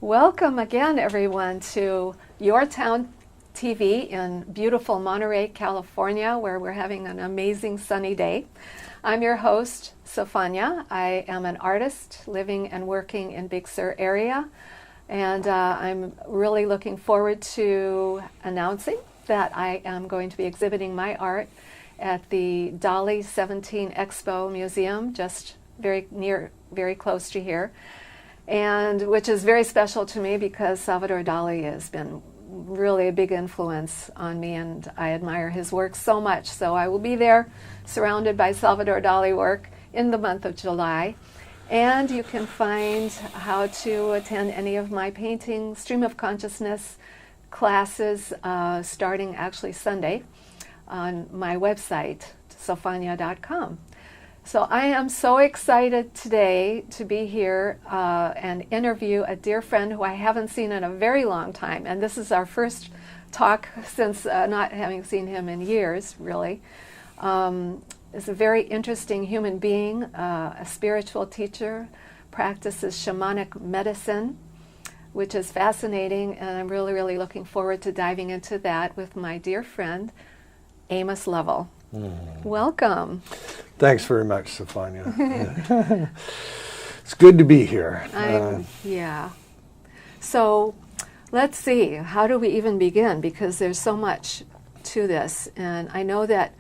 Welcome again, everyone, to YourTown TV in beautiful Monterey, California, where we're having an amazing sunny day. I'm your host, Sofanya. I am an artist living and working in Big Sur area, and I'm really looking forward to announcing that I am going to be exhibiting my art at the Dali 17 Expo Museum, just very close to here. And which is very special to me because Salvador Dali has been really a big influence on me, and I admire his work so much. So I will be there surrounded by Salvador Dali work in the month of July. And you can find how to attend any of my painting stream of consciousness classes starting actually Sunday on my website, sofanya.com. So I am so excited today to be here and interview a dear friend who I haven't seen in a very long time. And this is our first talk since not having seen him in years, really. Is a very interesting human being, a spiritual teacher, practices shamanic medicine, which is fascinating. And I'm really, really looking forward to diving into that with my dear friend, Amos Lovell. Welcome. Thanks very much, Sofanya. It's good to be here. Yeah. So let's see, how do we even begin? Because there's so much to this. And I know that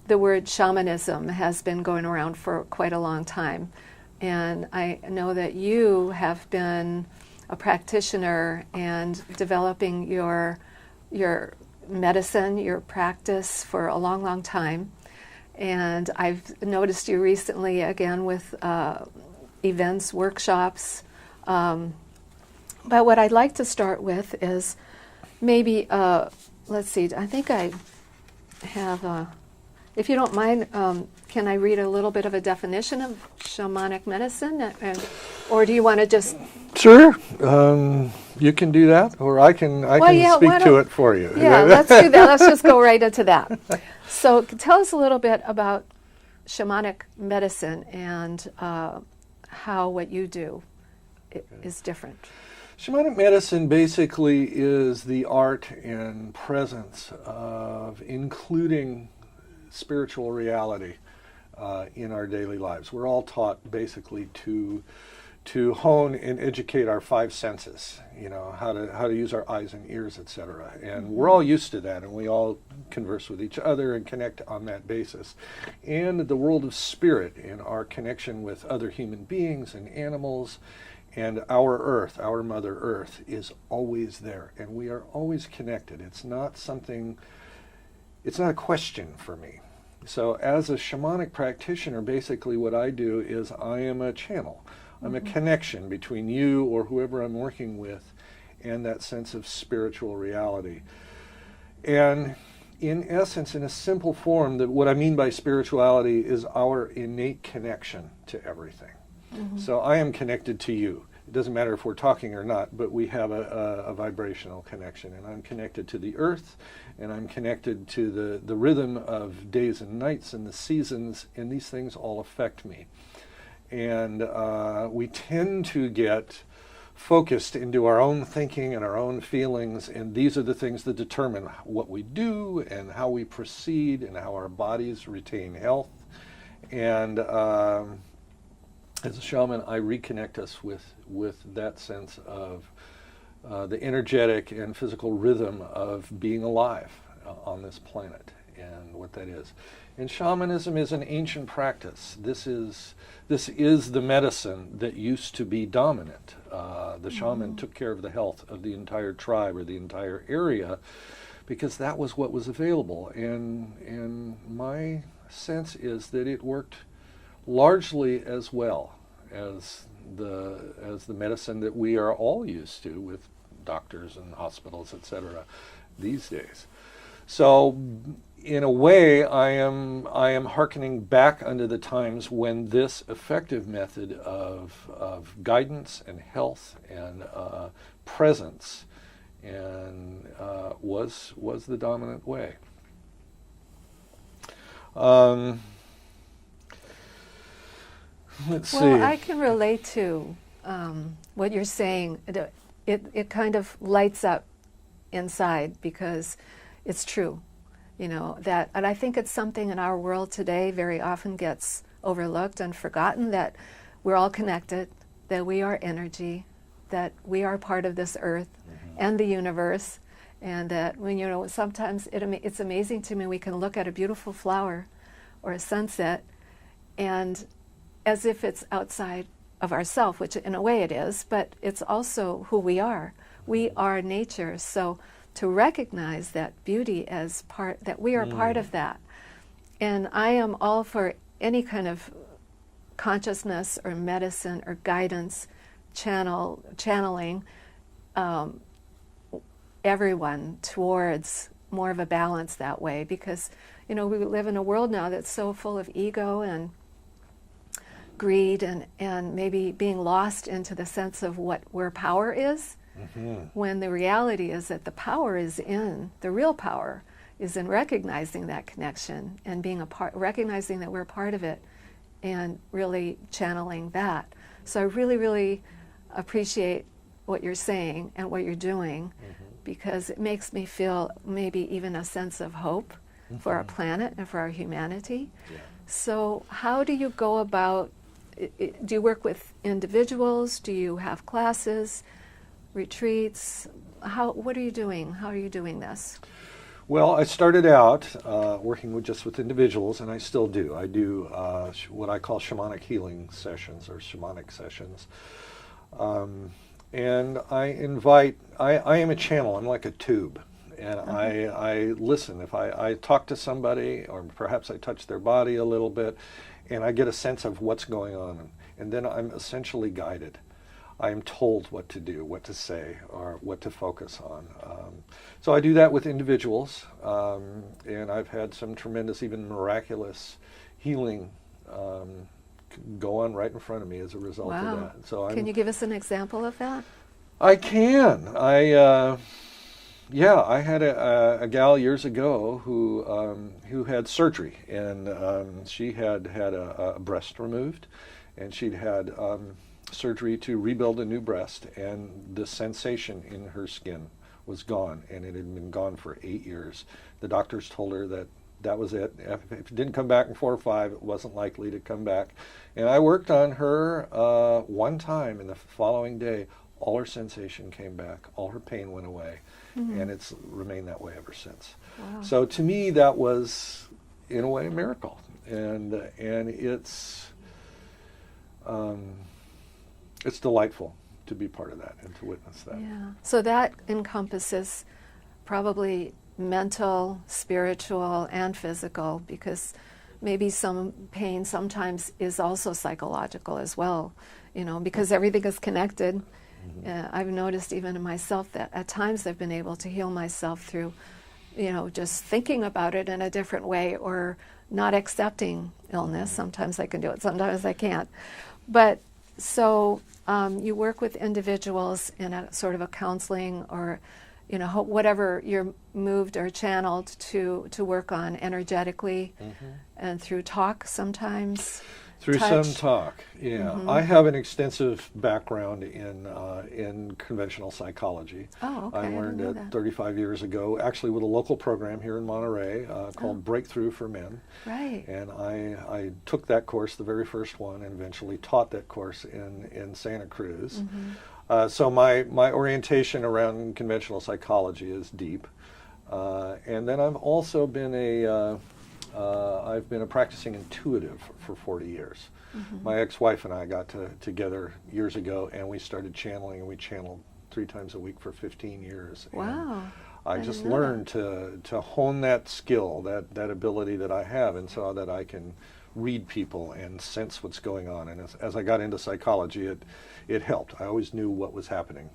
the word shamanism has been going around for quite a long time. And I know that you have been a practitioner and developing your medicine, your practice for a long, long time. And I've noticed you recently again with events, workshops. But what I'd like to start with is maybe, let's see, I think I have, if you don't mind, can I read a little bit of a definition of shamanic medicine? Or do you want to just... Sure. You can do that, or I can speak to it for you. Yeah, let's do that. Let's just go right into that. So tell us a little bit about shamanic medicine and how what you do is different. Shamanic medicine basically is the art and presence of including spiritual reality in our daily lives. We're all taught basically to hone and educate our five senses, how to use our eyes and ears, etc. And we're all used to that, and we all converse with each other and connect on that basis. And the world of spirit and our connection with other human beings and animals and our earth, our Mother Earth, is always there, and we are always connected. It's not a question for me. So as a shamanic practitioner, basically what I do is I am a channel. I'm a connection between you or whoever I'm working with and that sense of spiritual reality. And in essence, in a simple form, what I mean by spirituality is our innate connection to everything. So I am connected to you. It doesn't matter if we're talking or not, but we have a vibrational connection. And I'm connected to the earth, and I'm connected to the rhythm of days and nights and the seasons, and these things all affect me. And we tend to get focused into our own thinking and our own feelings, and these are the things that determine what we do and how we proceed and how our bodies retain health. And as a shaman, I reconnect us with that sense of the energetic and physical rhythm of being alive on this planet and what that is. And shamanism is an ancient practice. This is the medicine that used to be dominant. The shaman took care of the health of the entire tribe or the entire area because that was what was available. And my sense is that it worked largely as well as the medicine that we are all used to with doctors and hospitals, etc. these days. So in a way, I am hearkening back unto the times when this effective method of guidance and health and presence and was the dominant way. Let's see. Well, I can relate to what you're saying. It kind of lights up inside because it's true, that, and I think it's something in our world today very often gets overlooked and forgotten, that we're all connected, that we are energy, that we are part of this earth and the universe, and that when sometimes it's amazing to me, we can look at a beautiful flower or a sunset and as if it's outside of ourselves, which in a way it is, but it's also who we are. We are nature, so to recognize that beauty as part, that we are part of that. And I am all for any kind of consciousness or medicine or guidance, channeling everyone towards more of a balance that way, because we live in a world now that's so full of ego and greed and maybe being lost into the sense of where power is, when the reality is that the real power is in recognizing that connection and being a part, recognizing that we're a part of it and really channeling that. So I really, really appreciate what you're saying and what you're doing, because it makes me feel maybe even a sense of hope for our planet and for our humanity. Yeah. So how do you go about, do you work with individuals? Do you have classes, retreats? What are you doing? How are you doing this? Well, I started out working with individuals, and I still do. I do what I call shamanic healing sessions or shamanic sessions. And I am a channel, I'm like a tube. And I listen. If I talk to somebody, or perhaps I touch their body a little bit, and I get a sense of what's going on, and then I'm essentially guided. I am told what to do, what to say, or what to focus on. So I do that with individuals, and I've had some tremendous, even miraculous healing go on right in front of me as a result of that. So can you give us an example of that? I can. I had a gal years ago who had surgery, and she had a breast removed, and she'd had surgery to rebuild a new breast, and the sensation in her skin was gone, and it had been gone for 8 years. The doctors told her that was it. If it didn't come back in 4 or 5, it wasn't likely to come back. And I worked on her one time, and the following day, all her sensation came back, all her pain went away, and it's remained that way ever since. Wow. So to me, that was, in a way, a miracle, and it's delightful to be part of that and to witness that. Yeah. So that encompasses probably mental, spiritual, and physical, because maybe some pain sometimes is also psychological as well, because everything is connected. I've noticed even in myself that at times I've been able to heal myself through, just thinking about it in a different way, or not accepting illness. Sometimes I can do it, sometimes I can't. But so you work with individuals in a sort of a counseling, or whatever you're moved or channeled to work on energetically, and through talk sometimes. Through touch. some talk, yeah. I have an extensive background in conventional psychology. Oh, okay. I learned didn't know it that. 35 years ago, actually with a local program here in Monterey called Breakthrough for Men. Right. And I took that course, the very first one, and eventually taught that course in Santa Cruz. So my orientation around conventional psychology is deep. And then I've also been I've been a practicing intuitive for 40 years. My ex-wife and I got together years ago, and we started channeling, and we channeled 3 times a week for 15 years. Wow. And I just learned to hone that skill, that ability that I have, and so that I can read people and sense what's going on. And as I got into psychology, it helped. I always knew what was happening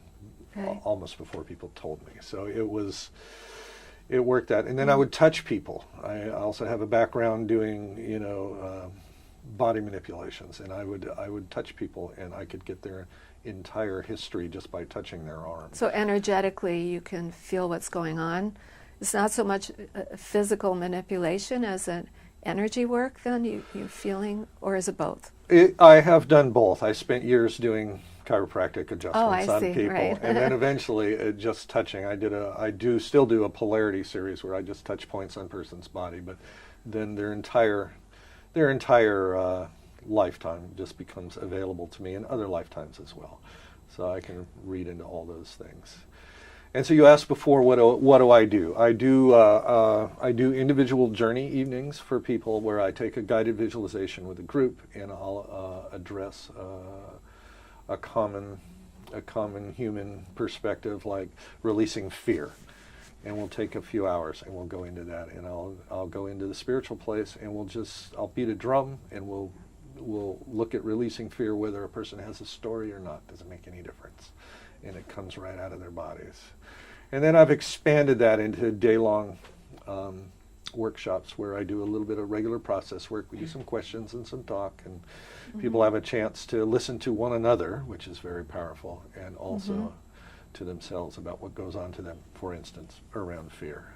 almost before people told me. So it worked out. And then I would touch people. I also have a background doing, body manipulations, and I would touch people, and I could get their entire history just by touching their arm. So energetically, you can feel what's going on. It's not so much physical manipulation as an energy work. Then you feeling, or is it both? I have done both. I spent years doing chiropractic adjustments on see, people, right. and then eventually just touching. I still do a polarity series where I just touch points on a person's body, but then their entire lifetime just becomes available to me, and other lifetimes as well. So I can read into all those things. And so you asked before, what do I do? I do individual journey evenings for people where I take a guided visualization with a group, and I'll address a common human perspective, like releasing fear. And we'll take a few hours and we'll go into that, and I'll go into the spiritual place, and I'll beat a drum, and we'll look at releasing fear, whether a person has a story or not. Doesn't make any difference, and it comes right out of their bodies. And then I've expanded that into day-long workshops where I do a little bit of regular process work. We do some questions and some talk, and people have a chance to listen to one another, which is very powerful, and also to themselves about what goes on to them, for instance, around fear.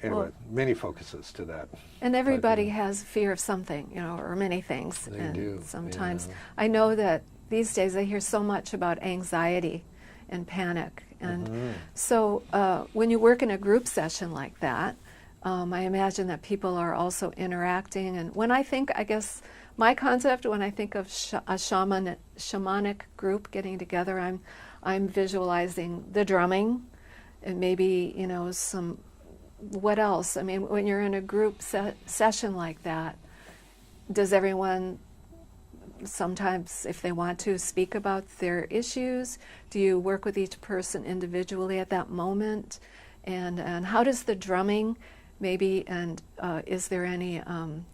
Anyway, many focuses to that. And everybody has fear of something, or many things. They do. Sometimes I know that these days I hear so much about anxiety and panic. And so when you work in a group session like that, I imagine that people are also interacting. And when I guess my concept, when I think of a shamanic group getting together, I'm visualizing the drumming, and maybe some. What else? I mean, when you're in a group session like that, does everyone sometimes, if they want to, speak about their issues? Do you work with each person individually at that moment? And how does the drumming maybe, and is there any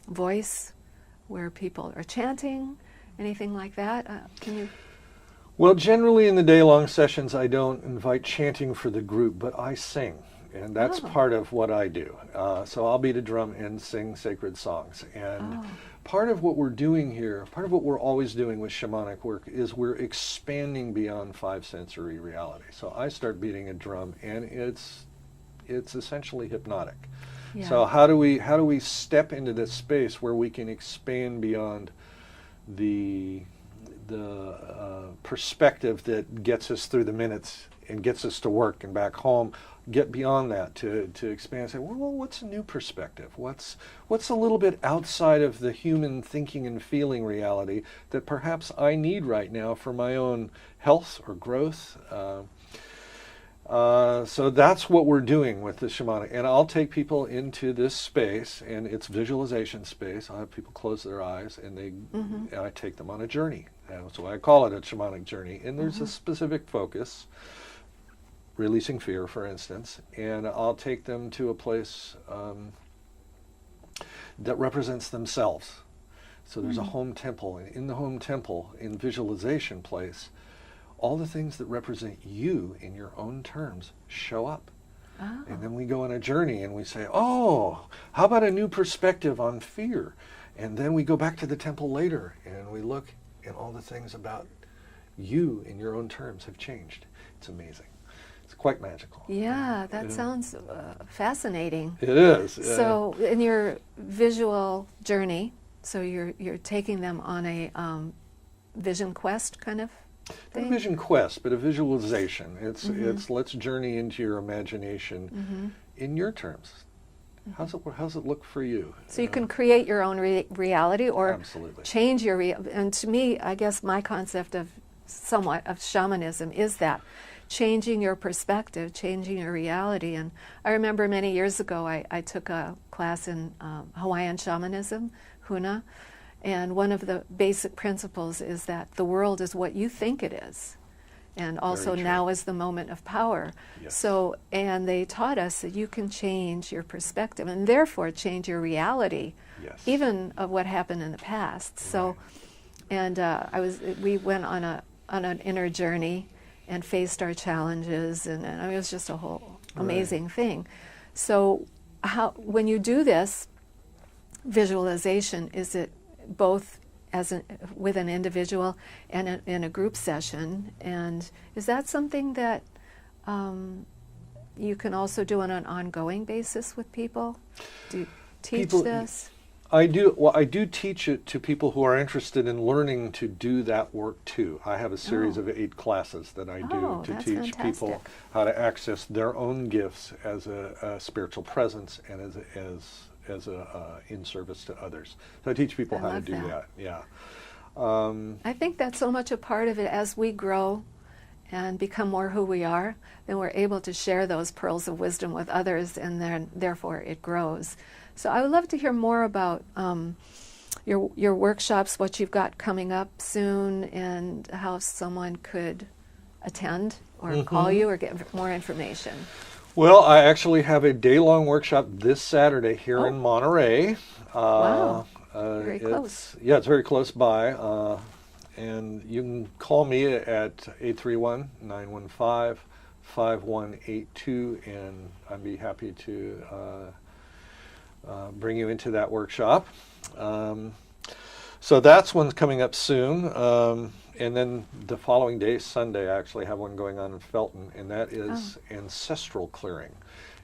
voice where people are chanting, anything like that? Can you? Well, generally in the day-long sessions, I don't invite chanting for the group, but I sing. And that's part of what I do. So I'll beat a drum and sing sacred songs. And part of what we're doing here, part of what we're always doing with shamanic work, is we're expanding beyond five sensory reality. So I start beating a drum, and it's essentially hypnotic. Yeah. So how do we step into this space where we can expand beyond the perspective that gets us through the minutes and gets us to work and back home? Get beyond that to expand and say, well, what's a new perspective? What's a little bit outside of the human thinking and feeling reality that perhaps I need right now for my own health or growth? So that's what we're doing with the shamanic. And I'll take people into this space, and it's visualization space. I'll have people close their eyes, and and I take them on a journey. That's why I call it a shamanic journey. And there's a specific focus. Releasing fear, for instance, and I'll take them to a place that represents themselves. So there's a home temple, and in the home temple, in visualization place, all the things that represent you in your own terms show up. And then we go on a journey and we say, how about a new perspective on fear? And then we go back to the temple later and we look, and all the things about you in your own terms have changed. It's amazing. It's quite magical. Yeah, that sounds fascinating. It is. So in your visual journey, so you're taking them on a vision quest kind of thing? Not a vision quest, but a visualization. It's let's journey into your imagination in your terms. How's it look for you? So you can create your own reality, or Absolutely. Change your and to me, I guess my concept of shamanism is that changing your perspective, changing your reality. And I remember many years ago I took a class in Hawaiian shamanism, Huna, and one of the basic principles is that the world is what you think it is. And also now is the moment of power. Yes. So, and they taught us that you can change your perspective and therefore change your reality Yes. even of what happened in the past. So, and we went on an inner journey and faced our challenges, and I mean, it was just a whole amazing thing. So, when you do this visualization, is it both with an individual and in a group session? And is that something that you can also do on an ongoing basis with people? Do you teach this? I do. Well, I do teach it to people who are interested in learning to do that work too. I have a series of 8 classes that I do to teach people how to access their own gifts as a spiritual presence and as a in service to others. So I teach people how to do that. Yeah. I think that's so much a part of it. As we grow and become more who we are, then we're able to share those pearls of wisdom with others, and then therefore it grows. So I would love to hear more about your workshops, what you've got coming up soon, and how someone could attend or call you or get more information. Well, I actually have a day-long workshop this Saturday here in Monterey. Wow, very close. Yeah, it's very close by. And you can call me at 831-915-5182, and I'd be happy to bring you into that workshop. So that's one's coming up soon. And then the following day, Sunday, I actually have one going on in Felton, and that is ancestral clearing.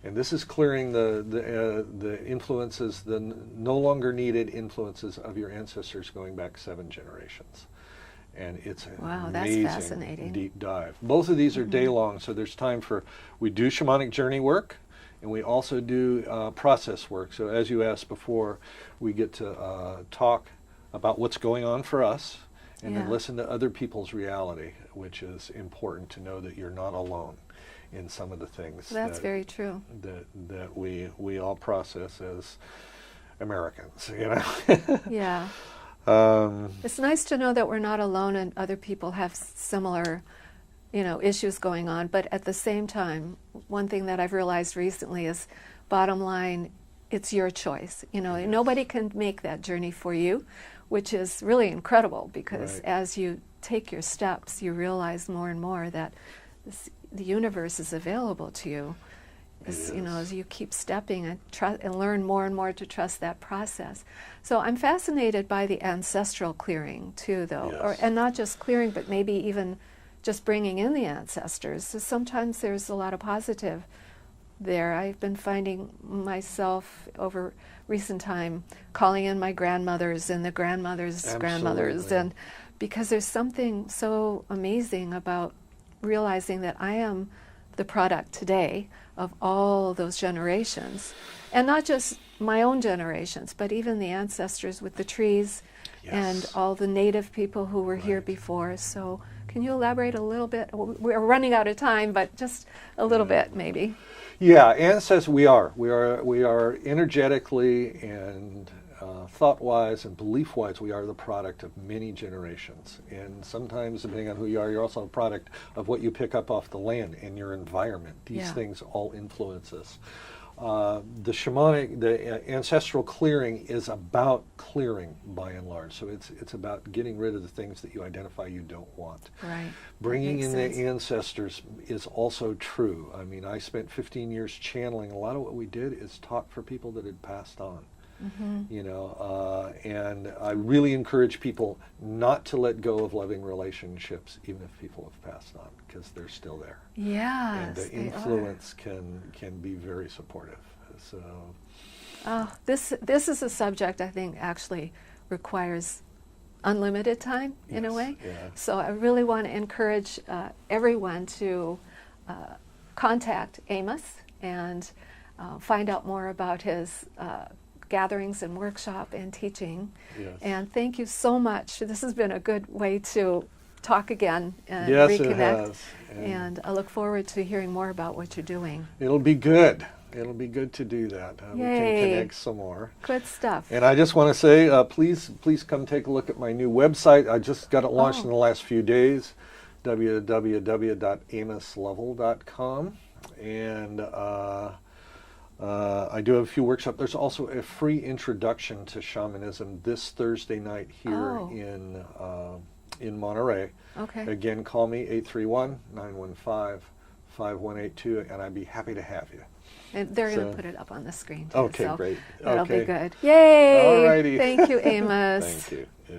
And this is clearing the influences, the no longer needed influences of your ancestors going back 7 generations. And it's an amazing, that's fascinating. Deep dive. Both of these are day long, so there's time we do shamanic journey work, and we also do process work. So as you asked before, we get to talk about what's going on for us, and then listen to other people's reality, which is important to know that you're not alone in some of the things. That's very true. That we all process as Americans, you know. Yeah. It's nice to know that we're not alone and other people have similar, issues going on. But at the same time, one thing that I've realized recently is, bottom line, it's your choice. Nobody can make that journey for you, which is really incredible, because as you take your steps, you realize more and more that the universe is available to you. As you keep stepping and learn more and more to trust that process. So I'm fascinated by the ancestral clearing too, though, and not just clearing, but maybe even just bringing in the ancestors. So sometimes there's a lot of positive there. I've been finding myself over recent time calling in my grandmothers and the grandmothers' grandmothers, and because there's something so amazing about realizing that I am the product today of all those generations, and not just my own generations, but even the ancestors with the trees and all the native people who were here before. So can you elaborate a little bit? We're running out of time, but just a little bit maybe. Yeah, ancestors, we are energetically and thought-wise and belief-wise, we are the product of many generations. And sometimes, depending on who you are, you're also a product of what you pick up off the land and your environment. These things all influence us. The ancestral clearing is about clearing, by and large. So it's about getting rid of the things that you identify you don't want. Right. Bringing in the ancestors is also true. I mean, I spent 15 years channeling. A lot of what we did is talk for people that had passed on. And I really encourage people not to let go of loving relationships, even if people have passed on, because they're still there. Yes, and the influence can be very supportive. So, this is a subject I think actually requires unlimited time in a way. Yeah. So I really want to encourage everyone to contact Amos and find out more about his gatherings and workshop and teaching. Yes. And thank you so much. This has been a good way to talk again and yes, reconnect. It has. And I look forward to hearing more about what you're doing. It'll be good. It'll be good to do that. We can connect some more. Good stuff. And I just want to say, please come take a look at my new website. I just got it launched in the last few days, www.amoslovell.com. And I do have a few workshops. There's also a free introduction to shamanism this Thursday night here in Monterey. Okay. Again, call me 831-915-5182, and I'd be happy to have you. And they're going to put it up on the screen too. Okay, so great. That'll Okay. be good. Yay! All righty. Thank you, Amos. Thank you. Yeah.